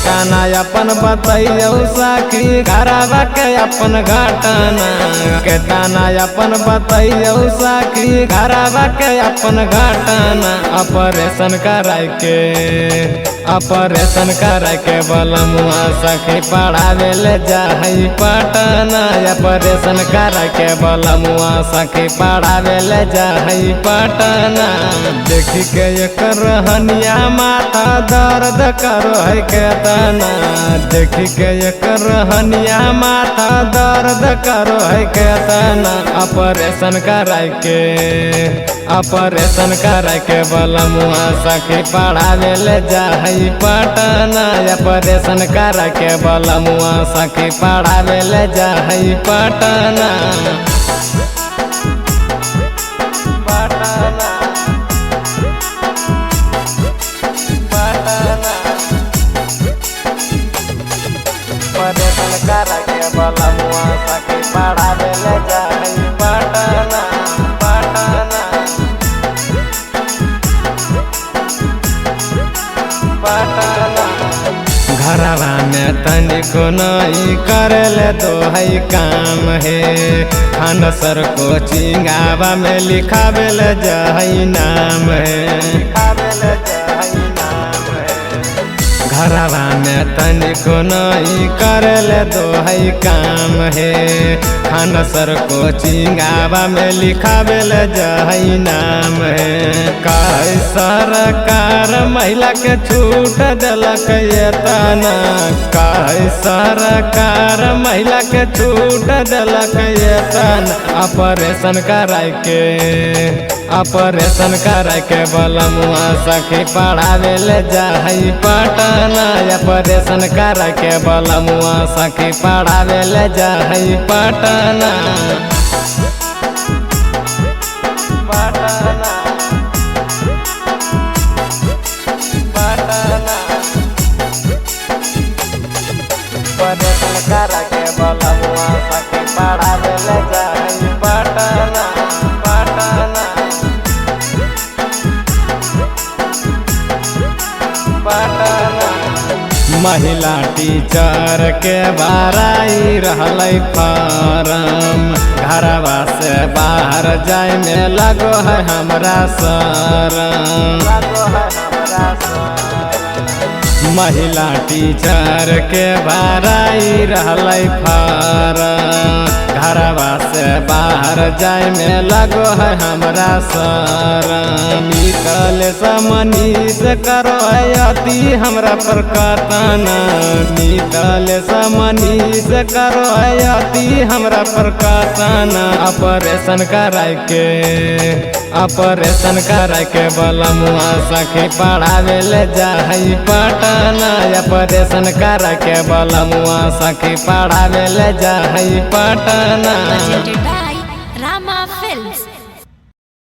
केतना अपन बतैयौ सखी घरवा के अपन घटना। केतना अपन बतैयौ सखी घरवा के अपन घटना। ऑपरेशन कराय के बलमुआ सखी पढ़ावे ले जाई पटना। ऑपरेशन कराय के बलमुआ सखी पढ़ावे ले जाई पटना। देखी के एकर रहनिया माथा दर्द करो है केतना। देखी के एकर रहनिया माथा दर्द करो है केतना। ऑपरेशन कराय के बलमुआ सखी पढ़ावे ले जाई पटना। ऑपरेशन कराय के बलमुआ सखी पढ़ावे ले जाई पटना। ऑपरेशन कराय के बलमुआ सखी पढ़ावे ले जाई पटना। घरवा में तनिको नहीं करले तो है काम है। खान सर कोचिंगवा में लिखावे ले जाई नाम है। घरवा में तनिको नहीं करले तो है काम है। खान सर कोचिंगवा में लिखावे ले जाई नाम है। काहे सरकार महिला के छूट दिलक एतना। काहे सरकार महिला के छूट दिलक एतना। ऑपरेशन कराय के बलमुआ सखी पढ़ावे ले जाई पटना। ऑपरेशन कराय के बलमुआ सखी पढ़ावे ले जाई पटना। ऑपरेशन कराय के बलमुआ सखी पढ़ावे ले जाई पटना। महिला टीचर के बाराई रहलै फारम। घरवा से बाहर जाय में लगो है हमरा शरम। महिला टीचर के बाराई रहलै फारम। घरवा से बाहर जाय में लगो है हमरा शरम। निकल समनीस करो अति हमरा पर कतना। निकल समनीस करो अति हमरा पर कतना। ऑपरेशन कराय के बलमुआ सखी पढ़ावे ले जाई पटना। ऑपरेशन कराय के बलमुआ सखी पढ़ावे ले जाई पटना।